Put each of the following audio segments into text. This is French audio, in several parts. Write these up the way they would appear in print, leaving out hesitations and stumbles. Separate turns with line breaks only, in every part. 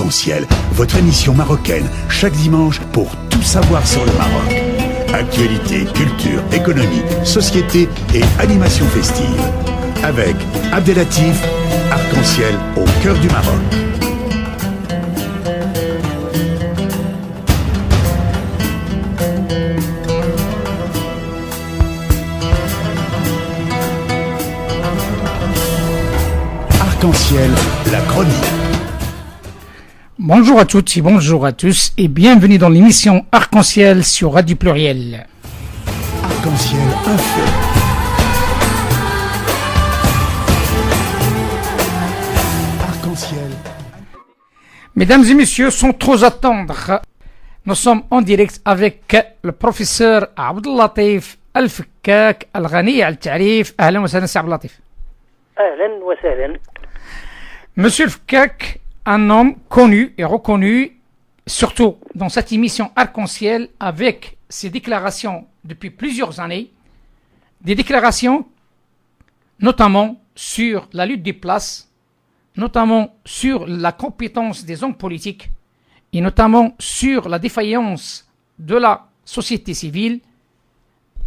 Arc-en-Ciel, votre émission marocaine, chaque dimanche pour tout savoir sur le Maroc. Actualité, culture, économie, société et animation festive. Avec Abdelatif, Arc-en-Ciel au cœur du Maroc. Arc-en-Ciel, la chronique.
Bonjour à toutes et bonjour à tous et bienvenue dans l'émission Arc-en-Ciel sur Radio Pluriel.
Arc-en-Ciel Info. Arc-en-Ciel.
Mesdames et messieurs, sans trop attendre, nous sommes en direct avec le professeur Abdelatif Al-Fakkak Al-Ghani Al-Tarif. Ahlan wa sahlan, Abdelatif.
Ahlan wa sahlan.
Monsieur Fakkak, un homme connu et reconnu, surtout dans cette émission Arc-en-Ciel, avec ses déclarations depuis plusieurs années, des déclarations notamment sur la lutte des places, notamment sur la compétence des hommes politiques, et notamment sur la défaillance de la société civile.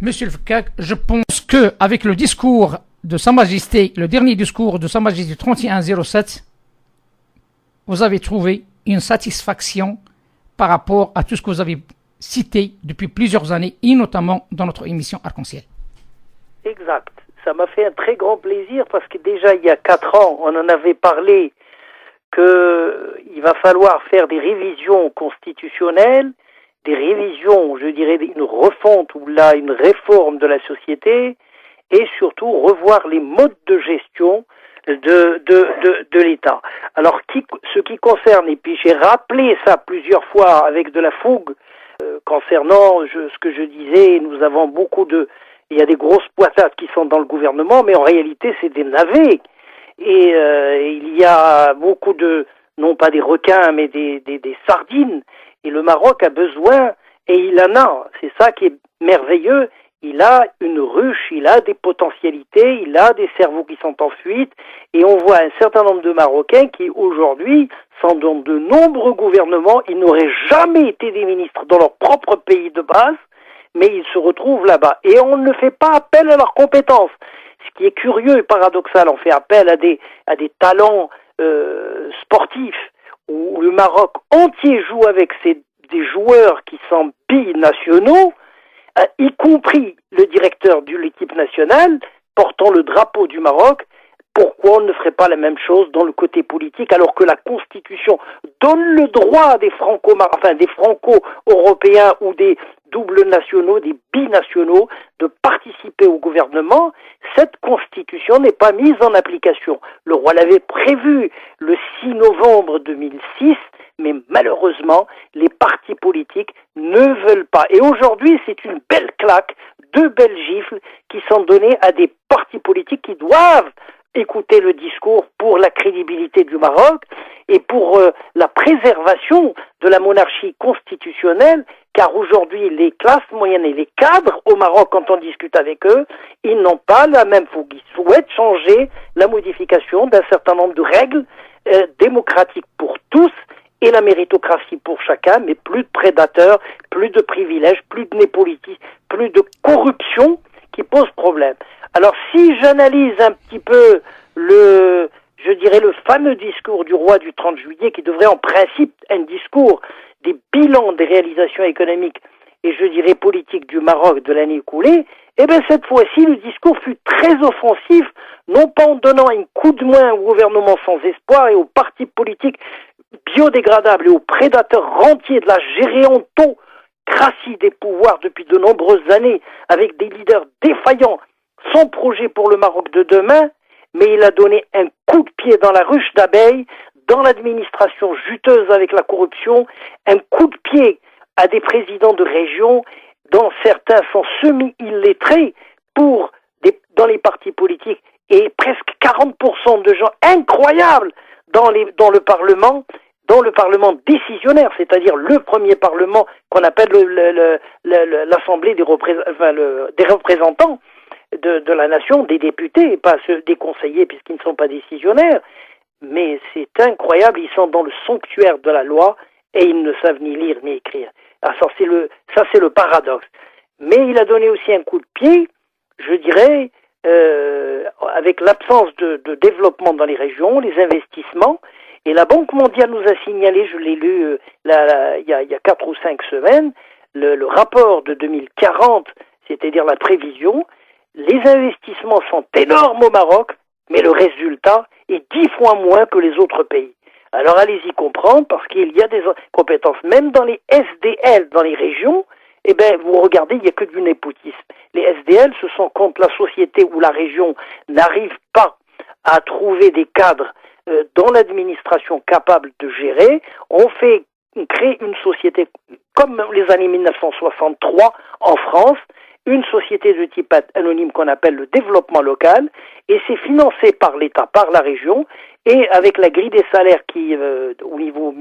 Monsieur Fakkak, je pense qu'avec le discours de Sa Majesté, le dernier discours de Sa Majesté 3107, vous avez trouvé une satisfaction par rapport à tout ce que vous avez cité depuis plusieurs années, et notamment dans notre émission Arc-en-Ciel.
Exact. Ça m'a fait un très grand plaisir parce que déjà il y a 4 ans, on en avait parlé qu'il va falloir faire des révisions constitutionnelles, des révisions, je dirais une refonte ou là une réforme de la société, et surtout revoir les modes de gestion de l'État. Alors, ce qui concerne, et puis j'ai rappelé ça plusieurs fois avec de la fougue, concernant ce que je disais, nous avons il y a des grosses poissardes qui sont dans le gouvernement, mais en réalité c'est des navets. Et il y a beaucoup non pas des requins, mais des sardines. Et le Maroc a besoin, et il en a, c'est ça qui est merveilleux, il a une ruche, il a des potentialités, il a des cerveaux qui sont en fuite, et on voit un certain nombre de Marocains qui aujourd'hui sont dans de nombreux gouvernements, ils n'auraient jamais été des ministres dans leur propre pays de base, mais ils se retrouvent là-bas. Et on ne fait pas appel à leurs compétences. Ce qui est curieux et paradoxal, on fait appel à des talents sportifs, où le Maroc entier joue avec des joueurs qui sont binationaux, y compris le directeur de l'équipe nationale, portant le drapeau du Maroc. Pourquoi on ne ferait pas la même chose dans le côté politique, alors que la Constitution donne le droit des franco-européens ou des doubles nationaux, des binationaux, de participer au gouvernement? Cette Constitution n'est pas mise en application. Le roi l'avait prévu le 6 novembre 2006, mais malheureusement, les partis politiques ne veulent pas. Et aujourd'hui, c'est une belle claque, 2 belles gifles qui sont données à des partis politiques qui doivent écouter le discours pour la crédibilité du Maroc et pour la préservation de la monarchie constitutionnelle, car aujourd'hui, les classes moyennes et les cadres au Maroc, quand on discute avec eux, ils n'ont pas la même fougue. Ils souhaitent changer la modification d'un certain nombre de règles démocratiques pour tous, et la méritocratie pour chacun, mais plus de prédateurs, plus de privilèges, plus de népotisme, plus de corruption qui pose problème. Alors si j'analyse un petit peu le fameux discours du roi du 30 juillet, qui devrait en principe un discours des bilans des réalisations économiques et je dirais politiques du Maroc de l'année écoulée, eh bien cette fois-ci le discours fut très offensif, non pas en donnant un coup de main au gouvernement sans espoir et aux partis politiques biodégradables et aux prédateurs rentiers de la géréantocratie des pouvoirs depuis de nombreuses années, avec des leaders défaillants, sans projet pour le Maroc de demain, mais il a donné un coup de pied dans la ruche d'abeilles, dans l'administration juteuse avec la corruption, un coup de pied à des présidents de région, dont certains sont semi-illettrés dans les partis politiques, et presque 40% de gens incroyables dans le Parlement décisionnaire, c'est-à-dire le premier Parlement qu'on appelle l'Assemblée des représentants de la nation, des députés, et pas ceux des conseillers puisqu'ils ne sont pas décisionnaires. mais c'est incroyable, ils sont dans le sanctuaire de la loi et ils ne savent ni lire ni écrire. Alors ça c'est le paradoxe. Mais il a donné aussi un coup de pied, je dirais, avec l'absence de développement dans les régions, les investissements. Et la Banque mondiale nous a signalé, je l'ai lu il y a 4 ou 5 semaines, le rapport de 2040, c'est-à-dire la prévision. Les investissements sont énormes au Maroc, mais le résultat est 10 fois moins que les autres pays. Alors allez-y comprendre, parce qu'il y a des compétences, même dans les SDL, dans les régions, eh bien, vous regardez, il n'y a que du népotisme. Les SDL, ce sont quand la société ou la région n'arrive pas à trouver des cadres dans l'administration capables de gérer, on crée une société comme les années 1963 en France, une société de type anonyme qu'on appelle le développement local, et c'est financé par l'État, par la région, et avec la grille des salaires qui, au niveau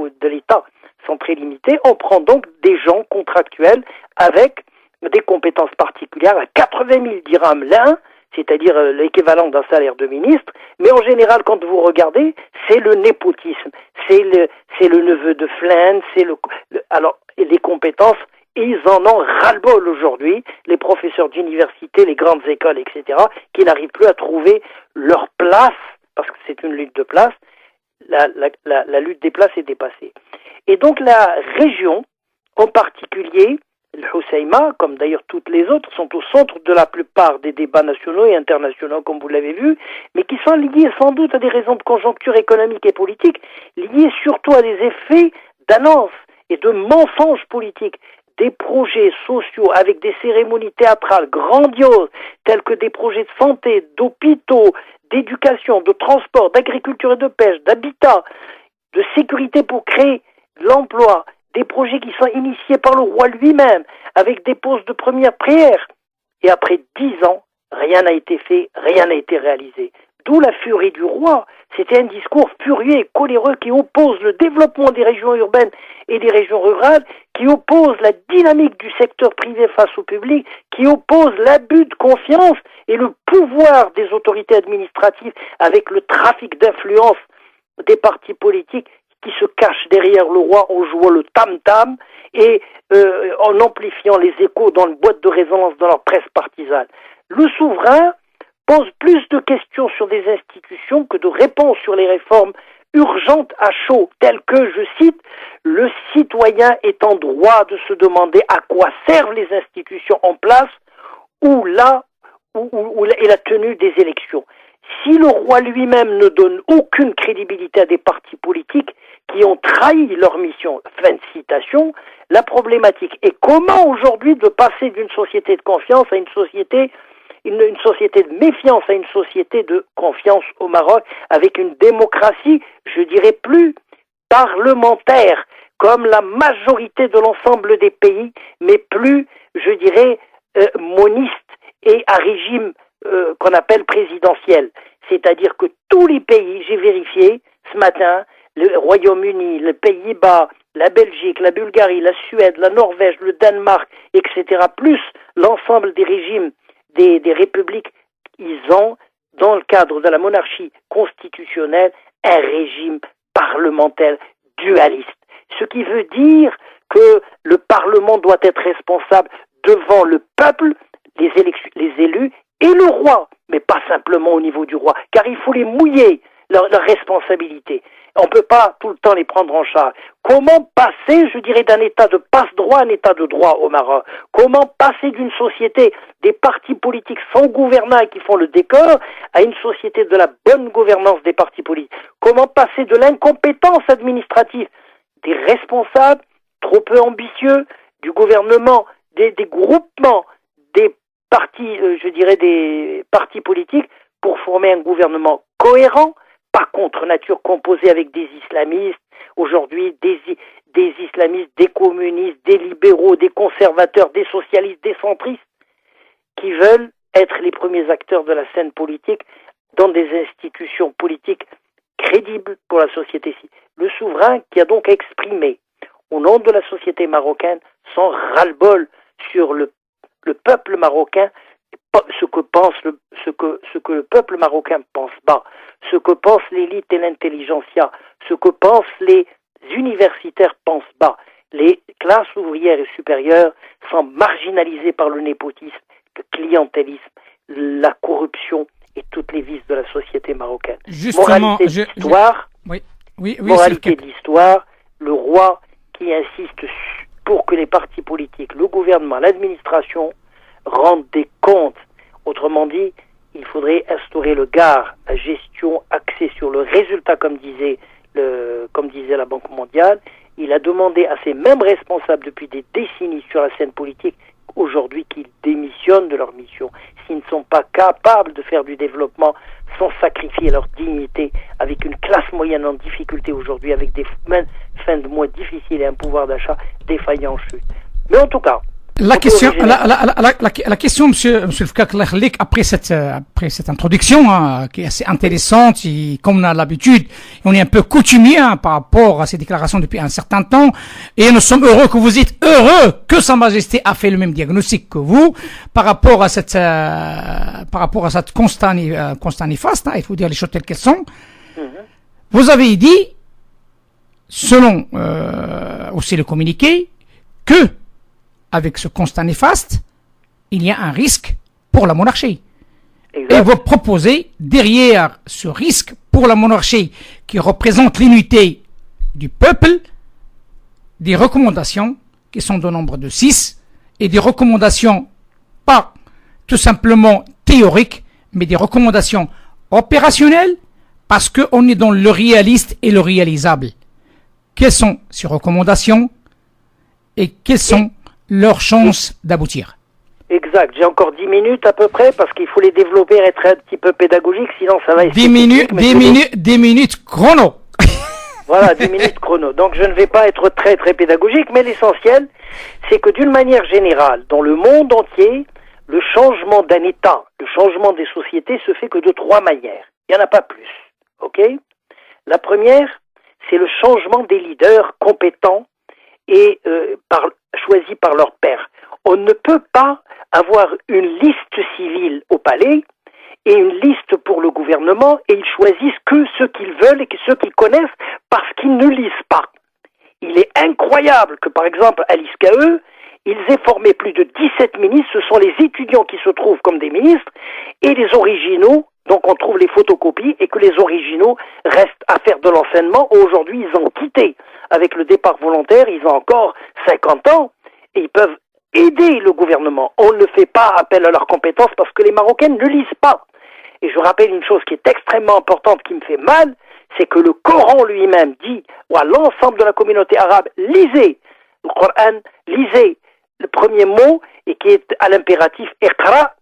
de l'État, sont très limités, on prend donc des gens contractuels avec des compétences particulières à 80 000 dirhams l'un, c'est-à-dire l'équivalent d'un salaire de ministre, mais en général, quand vous regardez, c'est le népotisme, c'est le neveu de Flynn, alors, les compétences, ils en ont ras-le-bol aujourd'hui, les professeurs d'université, les grandes écoles, etc., qui n'arrivent plus à trouver leur place, parce que c'est une lutte de place, la lutte des places est dépassée. Et donc la région, en particulier, le Hoceima, comme d'ailleurs toutes les autres, sont au centre de la plupart des débats nationaux et internationaux, comme vous l'avez vu, mais qui sont liés sans doute à des raisons de conjoncture économique et politique, liés surtout à des effets d'annonce et de mensonges politiques. Des projets sociaux avec des cérémonies théâtrales grandioses, tels que des projets de santé, d'hôpitaux, d'éducation, de transport, d'agriculture et de pêche, d'habitat, de sécurité pour créer de l'emploi, des projets qui sont initiés par le roi lui-même, avec des pauses de première prière. Et après 10 ans, rien n'a été fait, rien n'a été réalisé. D'où la furie du roi. C'était un discours furieux et coléreux qui oppose le développement des régions urbaines et des régions rurales, qui oppose la dynamique du secteur privé face au public, qui oppose l'abus de confiance et le pouvoir des autorités administratives avec le trafic d'influence des partis politiques qui se cachent derrière le roi en jouant le tam-tam et en amplifiant les échos dans le boîte de résonance dans leur presse partisane. Le souverain pose plus de questions sur des institutions que de réponses sur les réformes urgentes à chaud, telles que, je cite, le citoyen est en droit de se demander à quoi servent les institutions en place ou est la tenue des élections. Si le roi lui-même ne donne aucune crédibilité à des partis politiques qui ont trahi leur mission, fin de citation, la problématique est comment aujourd'hui de passer d'une société de confiance à une société de méfiance à une société de confiance au Maroc, avec une démocratie, je dirais plus parlementaire, comme la majorité de l'ensemble des pays, mais plus, je dirais, moniste et à régime qu'on appelle présidentiel. C'est-à-dire que tous les pays, j'ai vérifié ce matin, le Royaume-Uni, les Pays-Bas, la Belgique, la Bulgarie, la Suède, la Norvège, le Danemark, etc., plus l'ensemble des régimes des républiques, ils ont, dans le cadre de la monarchie constitutionnelle, un régime parlementaire dualiste. Ce qui veut dire que le Parlement doit être responsable devant le peuple, les élus et le roi, mais pas simplement au niveau du roi, car il faut les mouiller, leur responsabilité. On ne peut pas tout le temps les prendre en charge. Comment passer, je dirais, d'un état de passe-droit à un état de droit au Maroc? Comment passer d'une société des partis politiques sans gouvernants qui font le décor à une société de la bonne gouvernance des partis politiques? Comment passer de l'incompétence administrative des responsables trop peu ambitieux, du gouvernement, des groupements, des partis, des partis politiques pour former un gouvernement cohérent, pas contre nature, composé avec des islamistes, aujourd'hui des islamistes, des communistes, des libéraux, des conservateurs, des socialistes, des centristes, qui veulent être les premiers acteurs de la scène politique dans des institutions politiques crédibles pour la société. Le souverain qui a donc exprimé, au nom de la société marocaine, son ras-le-bol sur le peuple marocain, ce que le peuple marocain pense bas, ce que pense l'élite et l'intelligentsia, ce que pensent les universitaires pensent bas. Les classes ouvrières et supérieures sont marginalisées par le népotisme, le clientélisme, la corruption et toutes les vices de la société marocaine.
Justement,
moralité de l'histoire, le roi qui insiste pour que les partis politiques, le gouvernement, l'administration rendent des comptes. Autrement dit, il faudrait instaurer le GAR, la gestion axée sur le résultat, comme disait la Banque mondiale. Il a demandé à ces mêmes responsables depuis des décennies sur la scène politique aujourd'hui qu'ils démissionnent de leur mission. S'ils ne sont pas capables de faire du développement sans sacrifier leur dignité, avec une classe moyenne en difficulté aujourd'hui, avec des fins de mois difficiles et un pouvoir d'achat défaillant en chute. Mais en tout cas,
la question, monsieur Fkak, après cette introduction, qui est assez intéressante, et comme on a l'habitude, on est un peu coutumier par rapport à ces déclarations depuis un certain temps, et nous sommes heureux que vous êtes heureux que Sa Majesté a fait le même diagnostic que vous par rapport à cette constat néfaste, il faut dire les choses telles qu'elles sont. Vous avez dit, selon aussi le communiqué, que avec ce constat néfaste, il y a un risque pour la monarchie. Exact. Et vous proposez, derrière ce risque pour la monarchie qui représente l'unité du peuple, des recommandations qui sont au nombre de 6, et des recommandations pas tout simplement théoriques, mais des recommandations opérationnelles, parce qu'on est dans le réaliste et le réalisable. Quelles sont ces recommandations et quelles sont leurs chances d'aboutir?
Exact. J'ai encore 10 minutes à peu près parce qu'il faut les développer et être un petit peu pédagogique, sinon ça va être
10 minutes chrono.
Voilà, 10 minutes chrono. Donc je ne vais pas être très très pédagogique, mais l'essentiel, c'est que d'une manière générale, dans le monde entier, le changement d'un État, le changement des sociétés se fait que de 3 manières. Il n'y en a pas plus. Ok? La première, c'est le changement des leaders compétents et choisis par leur père. On ne peut pas avoir une liste civile au palais et une liste pour le gouvernement et ils choisissent que ceux qu'ils veulent et que ceux qu'ils connaissent parce qu'ils ne lisent pas. Il est incroyable que, par exemple, à l'ISCAE, ils aient formé plus de 17 ministres. Ce sont les étudiants qui se trouvent comme des ministres et les originaux. Donc on trouve les photocopies et que les originaux restent à faire de l'enseignement. Aujourd'hui, ils ont quitté. Avec le départ volontaire, ils ont encore 50 ans et ils peuvent aider le gouvernement. On ne fait pas appel à leurs compétences parce que les Marocains ne lisent pas. Et je rappelle une chose qui est extrêmement importante, qui me fait mal, c'est que le Coran lui-même dit à l'ensemble de la communauté arabe, lisez le Coran, lisez le premier mot et qui est à l'impératif Iqra.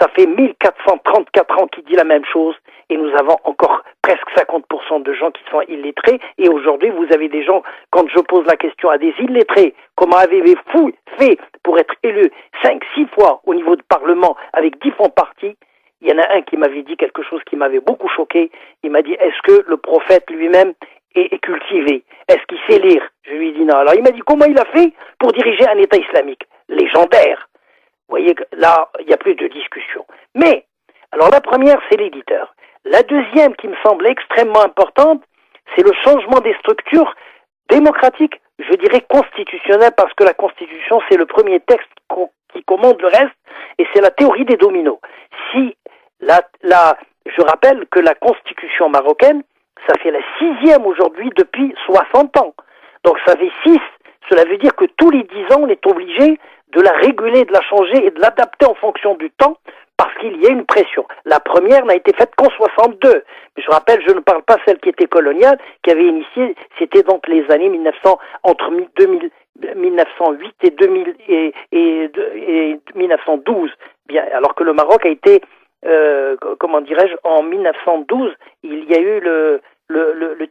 Ça fait 1434 ans qu'il dit la même chose et nous avons encore presque 50% de gens qui sont illettrés et aujourd'hui vous avez des gens, quand je pose la question à des illettrés, comment avez-vous fait pour être élu 5-6 fois au niveau du Parlement avec différents partis? Il y en a un qui m'avait dit quelque chose qui m'avait beaucoup choqué. Il m'a dit, est-ce que le prophète lui-même est cultivé? Est-ce qu'il sait lire? Je lui ai dit non. Alors il m'a dit, comment il a fait pour diriger un État islamique? Légendaire. Vous voyez que là, il n'y a plus de discussion. Mais, alors la première, c'est l'éditeur. La deuxième, qui me semble extrêmement importante, c'est le changement des structures démocratiques, je dirais constitutionnelles, parce que la Constitution, c'est le premier texte qui commande le reste, et c'est la théorie des dominos. Si je rappelle que la Constitution marocaine, ça fait la 6e aujourd'hui depuis 60 ans. Donc ça fait 6, cela veut dire que tous les 10 ans, on est obligé de la réguler, de la changer et de l'adapter en fonction du temps parce qu'il y a une pression. La première n'a été faite qu'en 62. Mais je rappelle, je ne parle pas celle qui était coloniale, qui avait initié, c'était donc les années 1908 et 1912. Bien, alors que le Maroc a été, en 1912, il y a eu le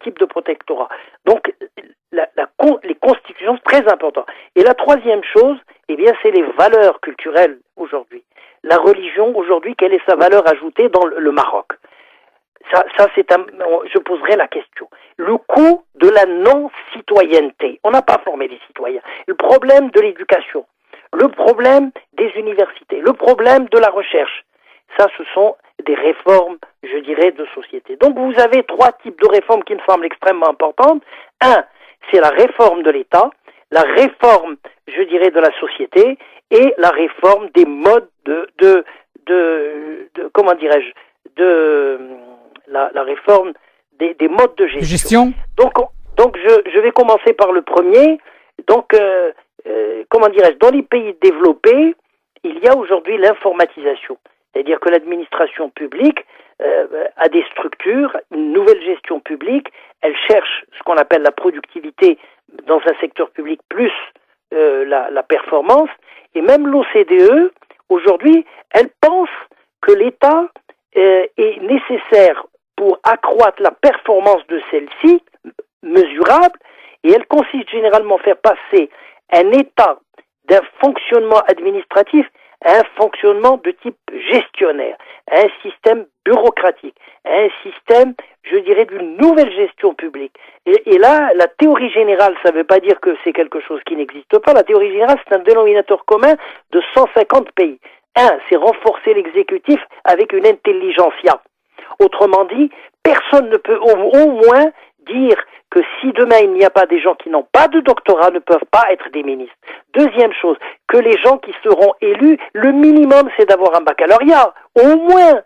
type de protectorat. Donc, les constitutions, c'est très important. Et la troisième chose, eh bien, c'est les valeurs culturelles aujourd'hui. La religion, aujourd'hui, quelle est sa valeur ajoutée dans le Maroc? Je poserai la question. Le coût de la non-citoyenneté. On n'a pas formé les citoyens. Le problème de l'éducation. le problème des universités, le problème de la recherche. Ça, ce sont des réformes, je dirais, de société. Donc vous avez 3 types de réformes qui me semblent extrêmement importantes. Un, c'est la réforme de l'État, la réforme, je dirais, de la société et la réforme des modes comment dirais-je, la réforme des modes de gestion. Donc je vais commencer par le premier. Donc, comment dirais-je, dans les pays développés, il y a aujourd'hui l'informatisation. C'est-à-dire que l'administration publique a des structures, une nouvelle gestion publique, elle cherche ce qu'on appelle la productivité dans un secteur public plus la performance, et même l'OCDE, aujourd'hui, elle pense que l'État est nécessaire pour accroître la performance de celle-ci, mesurable, et elle consiste généralement à faire passer un État d'un fonctionnement administratif à un fonctionnement de type gestionnaire, à un système bureaucratique, à un système, je dirais, d'une nouvelle gestion publique. Et là, la théorie générale, ça ne veut pas dire que c'est quelque chose qui n'existe pas. La théorie générale, c'est un dénominateur commun de 150 pays. Un, c'est renforcer l'exécutif avec une intelligentsia. Autrement dit, personne ne peut au moins dire que si demain il n'y a pas des gens qui n'ont pas de doctorat ne peuvent pas être des ministres. Deuxième chose, que les gens qui seront élus, le minimum c'est d'avoir un baccalauréat. Au moins,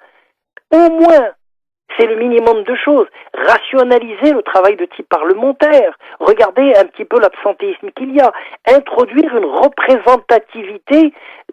c'est le minimum de choses. Rationaliser le travail de type parlementaire. Regardez un petit peu l'absentéisme qu'il y a. Introduire une représentativité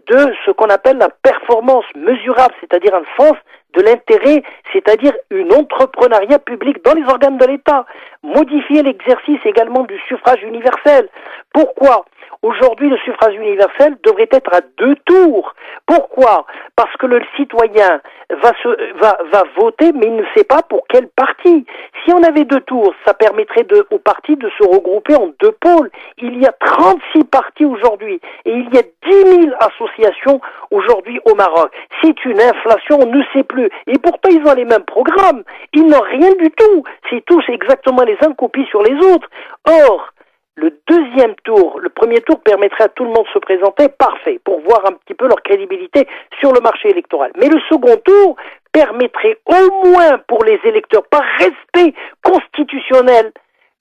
de ce qu'on appelle la performance mesurable, c'est-à-dire un sens de l'intérêt, c'est-à-dire une entrepreneuriat public dans les organes de l'État. Modifier l'exercice également du suffrage universel. Pourquoi ? Aujourd'hui, le suffrage universel devrait être à 2 tours. Pourquoi ? Parce que le citoyen va voter, mais il ne sait pas pour quel parti. Si on avait 2 tours, ça permettrait aux partis de se regrouper en 2 pôles. Il y a 36 partis aujourd'hui et il y a 10 000 associations aujourd'hui au Maroc. C'est une inflation, on ne sait plus. Et pourtant, ils ont les mêmes programmes. Ils n'ont rien du tout. C'est tous exactement les uns copiés sur les autres. Or, le deuxième tour, le premier tour permettrait à tout le monde de se présenter, parfait, pour voir un petit peu leur crédibilité sur le marché électoral. Mais le second tour permettrait au moins pour les électeurs, par respect constitutionnel,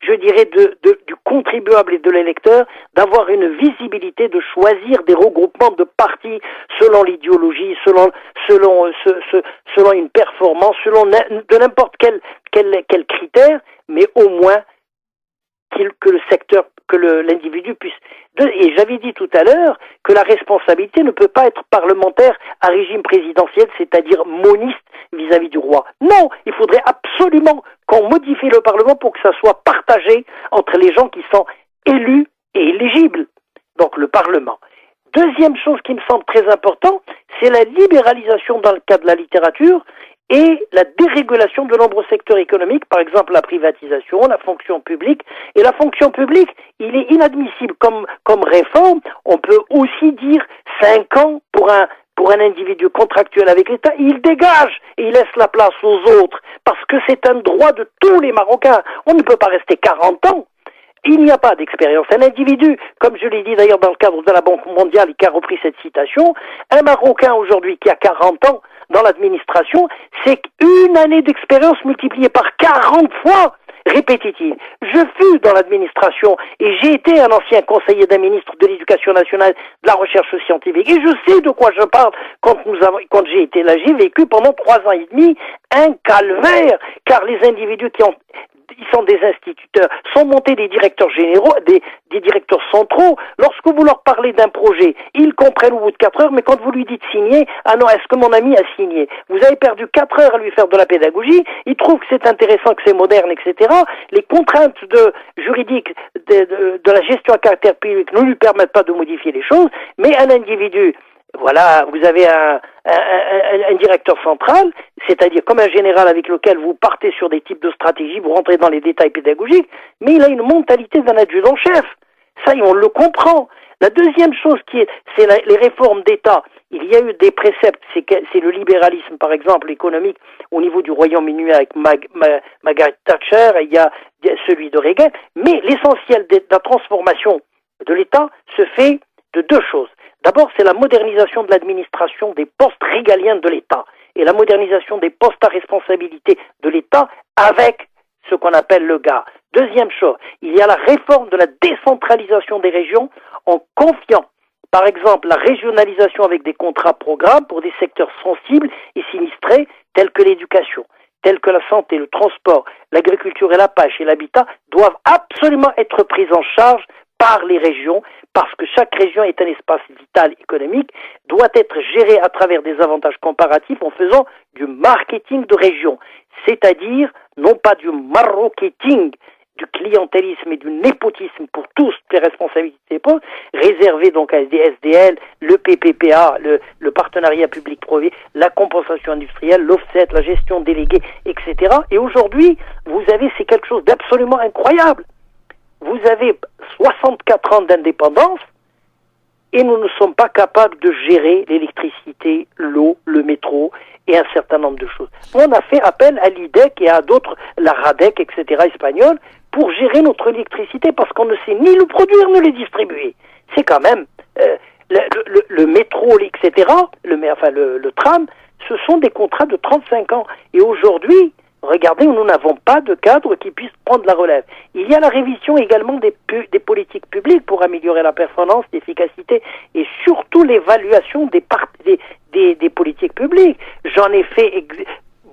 je dirais, du contribuable et de l'électeur, d'avoir une visibilité, de choisir des regroupements de partis selon l'idéologie, selon une performance, selon de n'importe quel critère, mais au moins que le secteur, que l'individu puisse... Et j'avais dit tout à l'heure que la responsabilité ne peut pas être parlementaire à régime présidentiel, c'est-à-dire moniste vis-à-vis du roi. Non, il faudrait absolument qu'on modifie le Parlement pour que ça soit partagé entre les gens qui sont élus et éligibles. Donc le Parlement. Deuxième chose qui me semble très importante, c'est la libéralisation dans le cas de la littérature et la dérégulation de nombreux secteurs économiques, par exemple la privatisation, la fonction publique. Et la fonction publique, il est inadmissible comme réforme. On peut aussi dire 5 ans pour un individu contractuel avec l'État. Il dégage et il laisse la place aux autres parce que c'est un droit de tous les Marocains. On ne peut pas rester 40 ans. Il n'y a pas d'expérience. Un individu, comme je l'ai dit d'ailleurs dans le cadre de la Banque mondiale et qui a repris cette citation, un Marocain aujourd'hui qui a 40 ans dans l'administration, c'est une année d'expérience multipliée par 40 fois répétitive. Je fus dans l'administration et j'ai été un ancien conseiller d'un ministre de l'Éducation nationale, de la recherche scientifique. Et je sais de quoi je parle quand j'ai été là. J'ai vécu pendant 3 ans et demi un calvaire, car les individus ils sont des instituteurs, sont montés des directeurs généraux, des directeurs centraux. Lorsque vous leur parlez d'un projet, ils comprennent au bout de 4 heures, mais quand vous lui dites signer, ah non, est-ce que mon ami a signé? Vous avez perdu 4 heures à lui faire de la pédagogie, il trouve que c'est intéressant, que c'est moderne, etc. Les contraintes juridiques de la gestion à caractère public ne lui permettent pas de modifier les choses, mais un individu, voilà, vous avez un directeur central, c'est-à-dire comme un général avec lequel vous partez sur des types de stratégies, vous rentrez dans les détails pédagogiques, mais il a une mentalité d'un adjudant-chef. Ça, on le comprend. La deuxième chose c'est les réformes d'État. Il y a eu des préceptes, c'est le libéralisme, par exemple, économique, au niveau du Royaume-Uni avec Margaret Thatcher, il y a celui de Reagan, mais l'essentiel de la transformation de l'État se fait de 2 choses. D'abord, c'est la modernisation de l'administration des postes régaliens de l'État et la modernisation des postes à responsabilité de l'État avec ce qu'on appelle le GAR. Deuxième chose, il y a la réforme de la décentralisation des régions en confiant, par exemple, la régionalisation avec des contrats-programmes pour des secteurs sensibles et sinistrés tels que l'éducation, tels que la santé, le transport, l'agriculture et la pêche et l'habitat doivent absolument être pris en charge par les régions, parce que chaque région est un espace vital économique, doit être géré à travers des avantages comparatifs en faisant du marketing de région, c'est-à-dire non pas du marketing, du clientélisme et du népotisme pour tous les responsabilités réservées donc à des SDL, le PPPA, le partenariat public-privé, la compensation industrielle, l'offset, la gestion déléguée, etc. Et aujourd'hui, vous avez, c'est quelque chose d'absolument incroyable. Vous avez 64 ans d'indépendance et nous ne sommes pas capables de gérer l'électricité, l'eau, le métro et un certain nombre de choses. On a fait appel à l'IDEC et à d'autres, la RADEC, etc., espagnols, pour gérer notre électricité parce qu'on ne sait ni le produire ni le distribuer. C'est quand même le métro, etc., le tram, ce sont des contrats de 35 ans. Et aujourd'hui, regardez, nous n'avons pas de cadre qui puisse prendre la relève. Il y a la révision également des politiques publiques pour améliorer la performance, l'efficacité et surtout l'évaluation des politiques publiques. J'en ai fait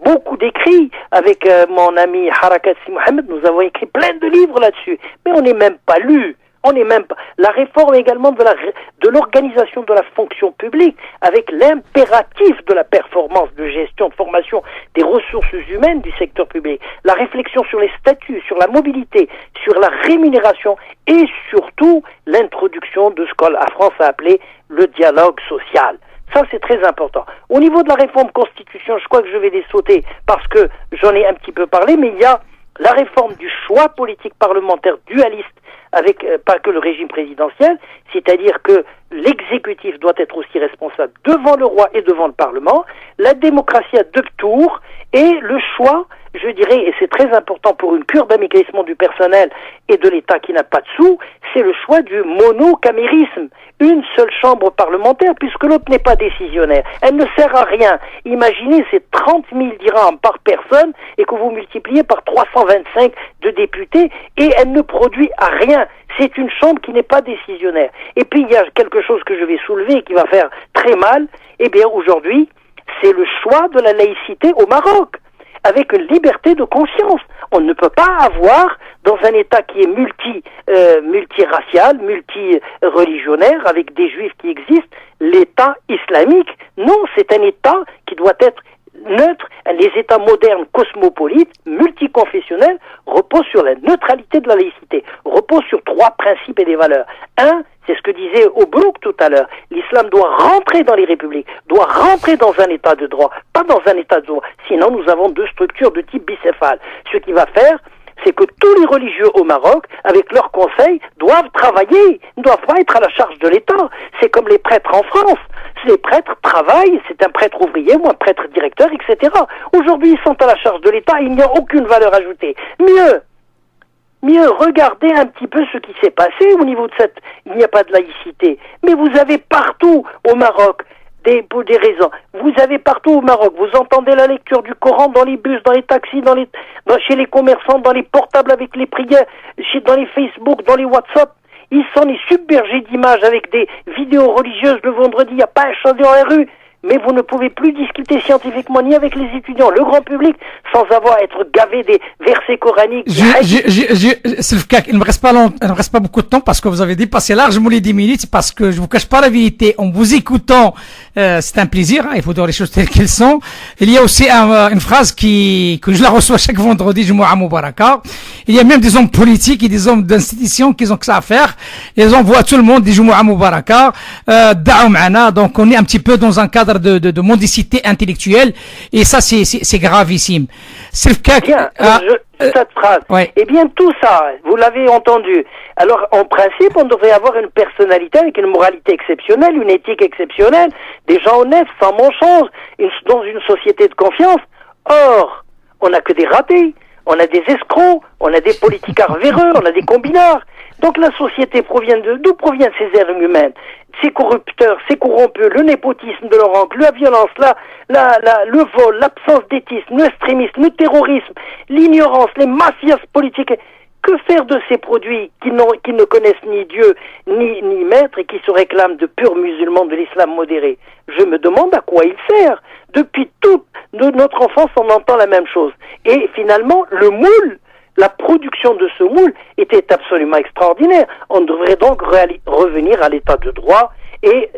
beaucoup d'écrits avec mon ami Harakat Si Mohamed. Nous avons écrit plein de livres là-dessus, mais on n'est même pas lu. On n'est même pas. La réforme également de l'organisation de la fonction publique avec l'impératif de la performance, de gestion, de formation des ressources humaines du secteur public. La réflexion sur les statuts, sur la mobilité, sur la rémunération et surtout l'introduction de ce que la France a appelé le dialogue social. Ça, c'est très important. Au niveau de la réforme constitutionnelle, je crois que je vais les sauter parce que j'en ai un petit peu parlé, mais il y a la réforme du choix politique parlementaire dualiste avec pas que le régime présidentiel, c'est-à-dire que l'exécutif doit être aussi responsable devant le roi et devant le Parlement, la démocratie à 2 tours et le choix, je dirais, et c'est très important pour une cure d'amaigrissement du personnel et de l'État qui n'a pas de sous, c'est le choix du monocamérisme, une seule chambre parlementaire puisque l'autre n'est pas décisionnaire. Elle ne sert à rien. Imaginez, c'est 30 000 dirhams par personne et que vous multipliez par 325 de députés et elle ne produit à rien. C'est une chambre qui n'est pas décisionnaire. Et puis il y a quelque chose que je vais soulever et qui va faire très mal. Eh bien aujourd'hui, c'est le choix de la laïcité au Maroc, avec une liberté de conscience. On ne peut pas avoir, dans un État qui est multiracial, multireligionnaire, avec des juifs qui existent, l'État islamique. Non, c'est un État qui doit être neutre. Les États modernes, cosmopolites, multiconfessionnels, reposent sur la neutralité de la laïcité, reposent sur 3 principes et des valeurs. Un, c'est ce que disait Obrouk tout à l'heure, l'islam doit rentrer dans les républiques, doit rentrer dans un état de droit, pas dans un état de droit. Sinon, nous avons 2 structures de type bicéphale. Ce qui va faire, c'est que tous les religieux au Maroc, avec leurs conseils, doivent travailler, ne doivent pas être à la charge de l'État. C'est comme les prêtres en France. Les prêtres travaillent, c'est un prêtre ouvrier ou un prêtre directeur, etc. Aujourd'hui, ils sont à la charge de l'État, il n'y a aucune valeur ajoutée. Mieux, regardez un petit peu ce qui s'est passé au niveau de il n'y a pas de laïcité. Mais vous avez partout au Maroc pour des raisons. Vous avez partout au Maroc, vous entendez la lecture du Coran dans les bus, dans les taxis, chez les commerçants, dans les portables avec les prières, dans les Facebook, dans les WhatsApp. Ils s'en est submergés d'images avec des vidéos religieuses le vendredi, il n'y a pas un chat dans la rue. Mais vous ne pouvez plus discuter scientifiquement ni avec les étudiants, le grand public, sans avoir à être gavé des versets coraniques.
Il ne me reste pas beaucoup de temps parce que vous avez dépassé largement les 10 minutes, parce que je vous cache pas la vérité. En vous écoutant, c'est un plaisir, il faut dire les choses telles qu'elles sont. Il y a aussi une phrase que je la reçois chaque vendredi, Jumu'ah Mubaraka. Il y a même des hommes politiques et des hommes d'institutions qui ont que ça à faire. Ils envoient à tout le monde des Jumu'ah Mubaraka, da'u ma'ana. Donc on est un petit peu dans un cadre de mendicité intellectuelle, et ça c'est gravissime.
Bien, cette phrase.
Ouais.
Eh bien tout ça, vous l'avez entendu. Alors en principe, on devrait avoir une personnalité avec une moralité exceptionnelle, une éthique exceptionnelle, des gens honnêtes, sans mensonge, dans une société de confiance. Or, on n'a que des ratés. on a des escrocs, on a des politicards véreux, on a des combinards. Donc la société d'où proviennent ces êtres humains? Ces corrupteurs, ces corrompus, le népotisme de leur oncle, la violence, le vol, l'absence d'éthisme, l'extrémisme, le terrorisme, l'ignorance, les mafias politiques. Que faire de ces produits qui ne connaissent ni Dieu ni maître et qui se réclament de purs musulmans de l'islam modéré? Je me demande à quoi ils servent. Depuis toute notre enfance, on entend la même chose. Et finalement, le moule, la production de ce moule était absolument extraordinaire. On devrait donc revenir à l'état de droit et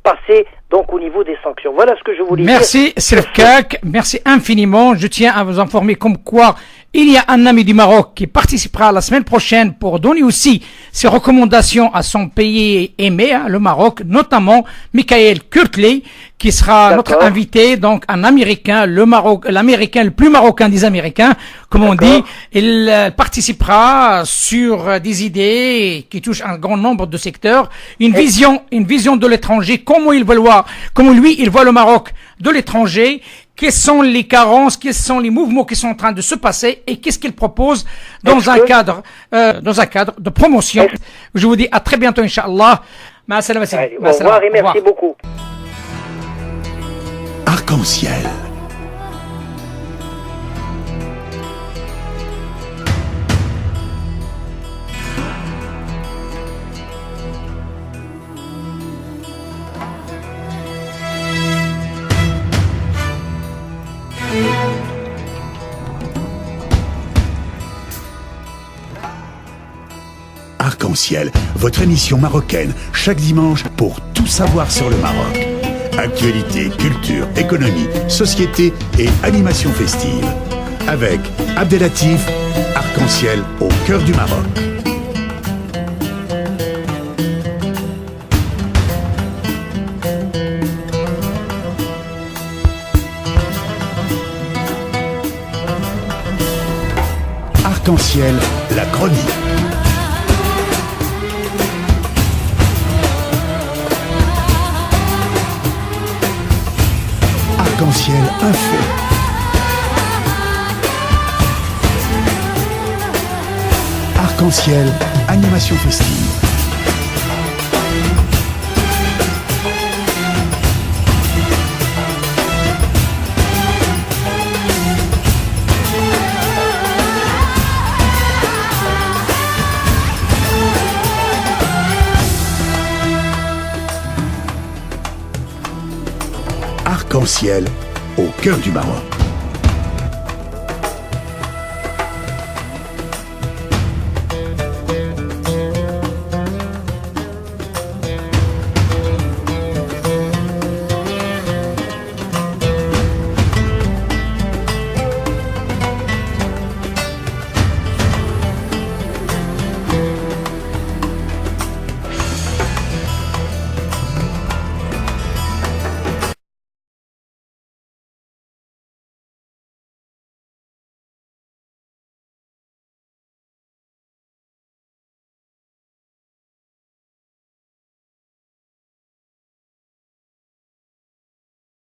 passer donc au niveau des sanctions. Voilà ce que je voulais dire.
Merci Selfkak, merci infiniment. Je tiens à vous informer comme quoi il y a un ami du Maroc qui participera la semaine prochaine pour donner aussi ses recommandations à son pays aimé, le Maroc, notamment Michael Kurtley, qui sera notre invité, donc un Américain, l'Américain le plus marocain des Américains, comme on dit. Il participera sur des idées qui touchent un grand nombre de secteurs, une vision de l'étranger, comment lui il voit le Maroc de l'étranger. Quelles sont les carences, quels sont les mouvements qui sont en train de se passer et qu'est-ce qu'il propose dans un cadre de promotion. Je vous dis à très bientôt, Inch'Allah.
Au revoir et merci beaucoup.
Arc-en-ciel. Arc-en-ciel, votre émission marocaine, chaque dimanche pour tout savoir sur le Maroc. Actualité, culture, économie, société et animation festive. Avec Abdelatif, Arc-en-ciel au cœur du Maroc. Arc-en-ciel, la chronique. Arc-en-ciel info. Arc-en-ciel animation festive. Arc-en-ciel au cœur du Maroc.